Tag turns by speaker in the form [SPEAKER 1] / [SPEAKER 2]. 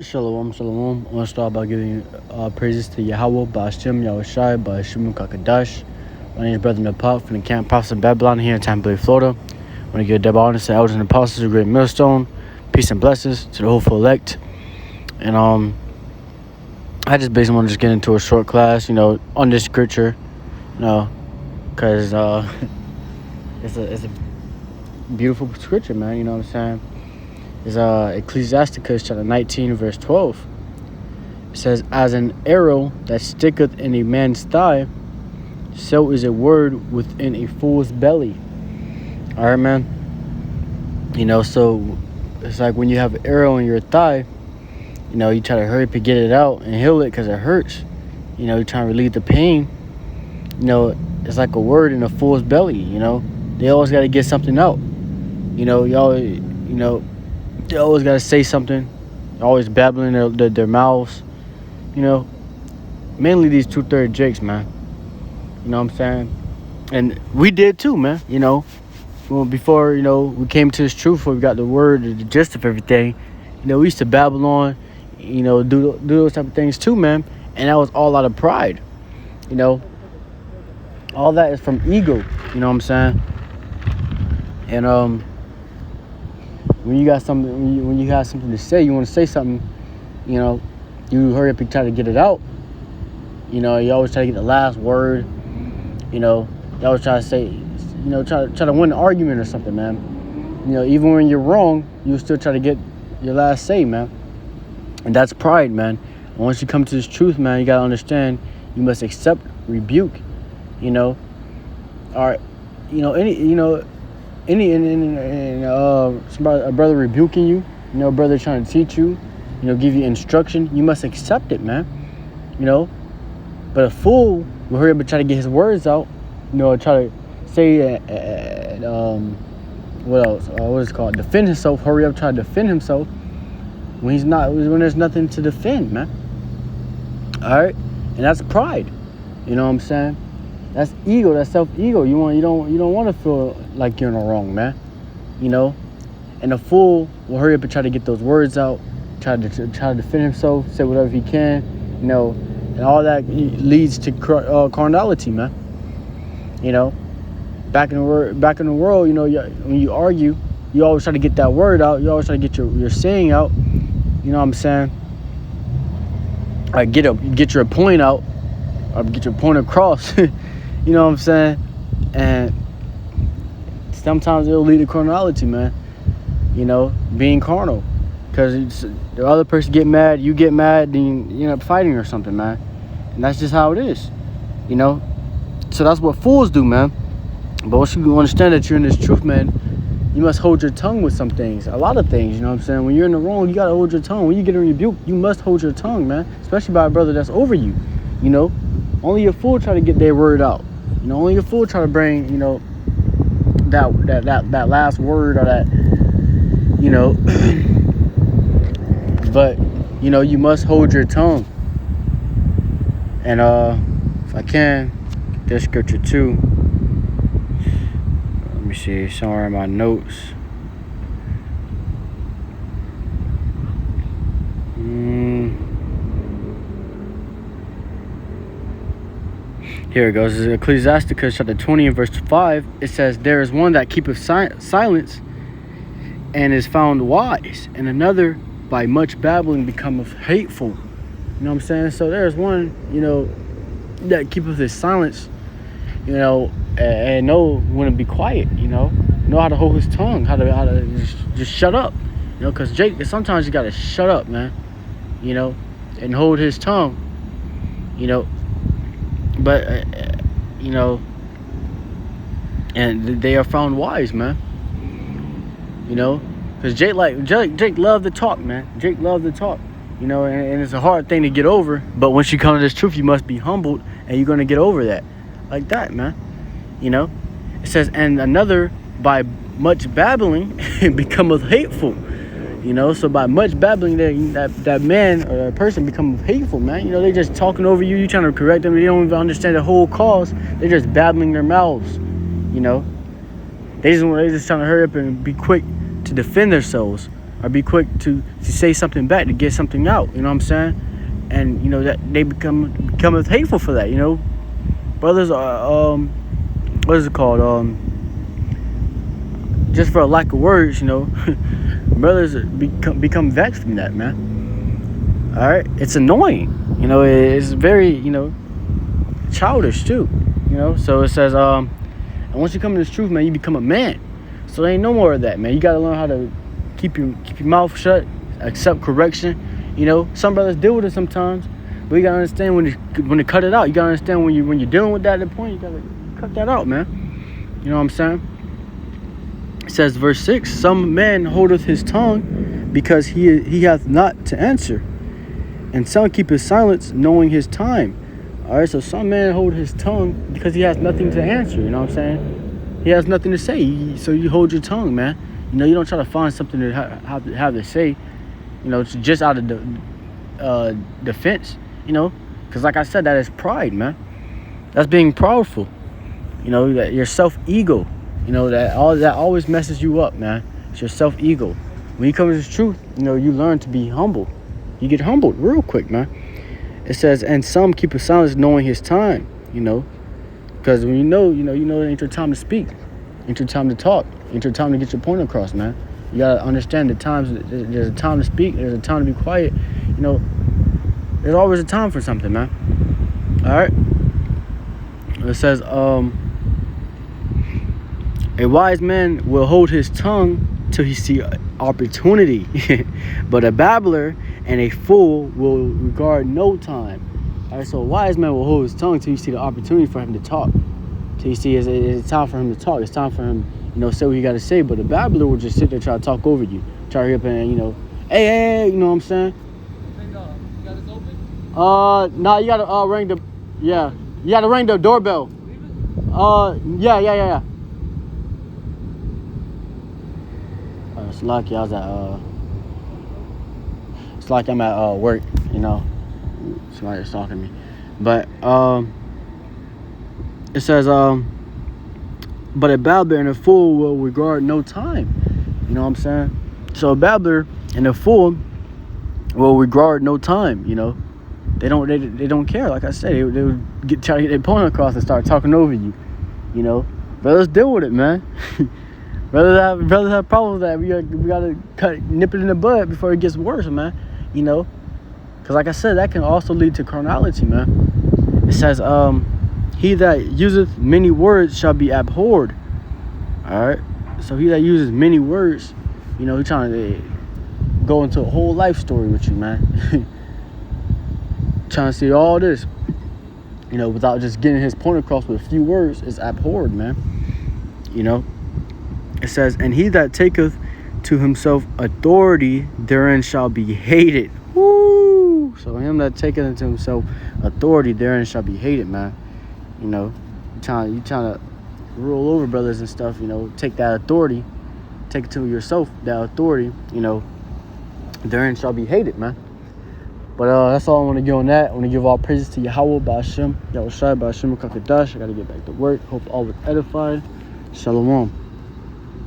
[SPEAKER 1] Shalom, shalom. I want to start by giving praises to Yahweh, Ba'ashem, Yahushai, Ba'ashem, Kakadash. My name is Brother Nepal from the Camp Prophets of Babylon here in Tampa Bay, Florida. I want to give a double honor to the elders and apostles of Great Millstone. Peace and blessings to the hopeful elect. And I just basically want to just get into a short class, on this scripture, because it's a beautiful scripture, man. You know what I'm saying? Is Ecclesiasticus chapter 19 verse 12. It says, as an arrow that sticketh in a man's thigh, so is a word within a fool's belly. Alright, man. So it's like when you have an arrow in your thigh, you try to hurry up and get it out and heal it because it hurts. You're trying to relieve the pain. It's like a word in a fool's belly. They always got to get something out. They always got to say something. They're always babbling their mouths. Mainly these 2/3 Jakes, man. You know what I'm saying? And we did too, man. Before, we came to this truth, before we got the word, the gist of everything, we used to babble on, do those type of things too, man. And that was all out of pride. All that is from ego. You know what I'm saying? And when you got something, when you got something to say, you want to say something, you hurry up and try to get it out. You always try to get the last word. You always try to say, try to win an argument or something, man. Even when you're wrong, you still try to get your last say, man. And that's pride, man. And once you come to this truth, man, you gotta understand, you must accept rebuke. All right, a brother rebuking you, a brother trying to teach you, give you instruction, you must accept it, man. But a fool will hurry up and try to get his words out, try to say, what else? What is it called? Defend himself. Hurry up, try to defend himself when there's nothing to defend, man. All right, and that's pride. You know what I'm saying? That's ego. That's self-ego. You don't want to feel like you're in the wrong, man. And a fool will hurry up and try to get those words out, try to defend himself, say whatever he can, and all that leads to carnality, man. Back in the world, when you argue, you always try to get that word out. You always try to get your saying out. You know what I'm saying? Like get your point out, or get your point across. You know what I'm saying? And sometimes it'll lead to carnality, man. Being carnal. Because the other person get mad, you get mad, then you end up fighting or something, man. And that's just how it is. So that's what fools do, man. But once you understand that you're in this truth, man, you must hold your tongue with some things. A lot of things, you know what I'm saying? When you're in the wrong, you got to hold your tongue. When you get a rebuke, you must hold your tongue, man. Especially by a brother that's over you, Only a fool try to get their word out. Only a fool try to bring, that last word or that, But, you must hold your tongue. And if I can, get this scripture too. Let me see, somewhere in my notes. Here it goes. This is Ecclesiasticus chapter 20 and verse 5. It says, there is one that keepeth silence and is found wise, and another by much babbling becometh hateful. You know what I'm saying? So there's one, that keepeth his silence, and know when to be quiet, know how to hold his tongue, how to just shut up, because Jake, sometimes you got to shut up, man, and hold his tongue, but, and they are found wise, man. Because Jake loved to talk, man. Jake loved to talk, and it's a hard thing to get over. But once you come to this truth, you must be humbled, and you're going to get over that. Like that, man. It says, and another by much babbling becometh hateful. So by much babbling, that man or that person becomes hateful, man. They just talking over you. You trying to correct them. They don't even understand the whole cause. They're just babbling their mouths. They just trying to hurry up and be quick to defend themselves. or be quick to say something back, to get something out. You know what I'm saying? And you know that they become hateful for that. You know, brothers are what is it called? Just for a lack of words, you know, brothers become vexed from that, man. All right, it's annoying. You know, it's very, you know, childish too. You know, so it says, and once you come to this truth, man, you become a man. So there ain't no more of that, man. You gotta learn how to keep your mouth shut, accept correction. You know, some brothers deal with it sometimes, but you gotta understand when to cut it out. You gotta understand when you're dealing with that at the point, you gotta cut that out, man. You know what I'm saying? It says, verse 6, some man holdeth his tongue because he hath not to answer, and some keep his silence, knowing his time. All right, so some man hold his tongue because he has nothing to answer. You know what I'm saying? He has nothing to say, so you hold your tongue, man. You know, you don't try to find something to have to say. You know, it's just out of defense. You know, because like I said, that is pride, man. That's being proudful. You know, that your self-ego. You know, that always messes you up, man. It's your self-ego. When you come to the truth, you know, you learn to be humble. You get humbled real quick, man. It says, and some keep a silence, knowing his time. You know, because when you know it ain't your time to speak, ain't your time to talk, ain't your time to get your point across, man. You gotta understand the times. There's a time to speak. There's a time to be quiet. You know, there's always a time for something, man. All right. It says, a wise man will hold his tongue till he see opportunity, but a babbler and a fool will regard no time. All right, so a wise man will hold his tongue till you see the opportunity for him to talk. Till you see it's time for him to talk. It's time for him, you know, say what he got to say. But a babbler will just sit there try to talk over you, try to hurry up and, you know, hey, you know what I'm saying?
[SPEAKER 2] You got this open?
[SPEAKER 1] Nah, you gotta ring the, yeah, you gotta ring the doorbell. Yeah. It's lucky I'm at work, you know. Somebody was talking to me. But it says but a babbler and a fool will regard no time. You know what I'm saying? So a babbler and a fool will regard no time, you know. They don't care, like I said. They would try to get their point across and start talking over you. You know. Brothers deal with it, man. Brothers have problems with that. We gotta nip it in the bud before it gets worse, man. You know, because like I said, that can also lead to carnality, man. It says, he that useth many words shall be abhorred. All right. So he that uses many words, you know, he's trying to go into a whole life story with you, man. Trying to see all this, you know, without just getting his point across with a few words is abhorred, man. You know. It says, and he that taketh to himself authority, therein shall be hated. Woo! So him that taketh unto himself authority, therein shall be hated, man. You know, you trying to rule over brothers and stuff, you know, take that authority, take it to yourself, that authority, you know, therein shall be hated, man. But that's all I want to give on that. I want to give all praises to Yahweh, Ba'ashem, Yahushua, Ba'ashem, Kakadash. I got to get back to work. Hope all was edified. Shalom.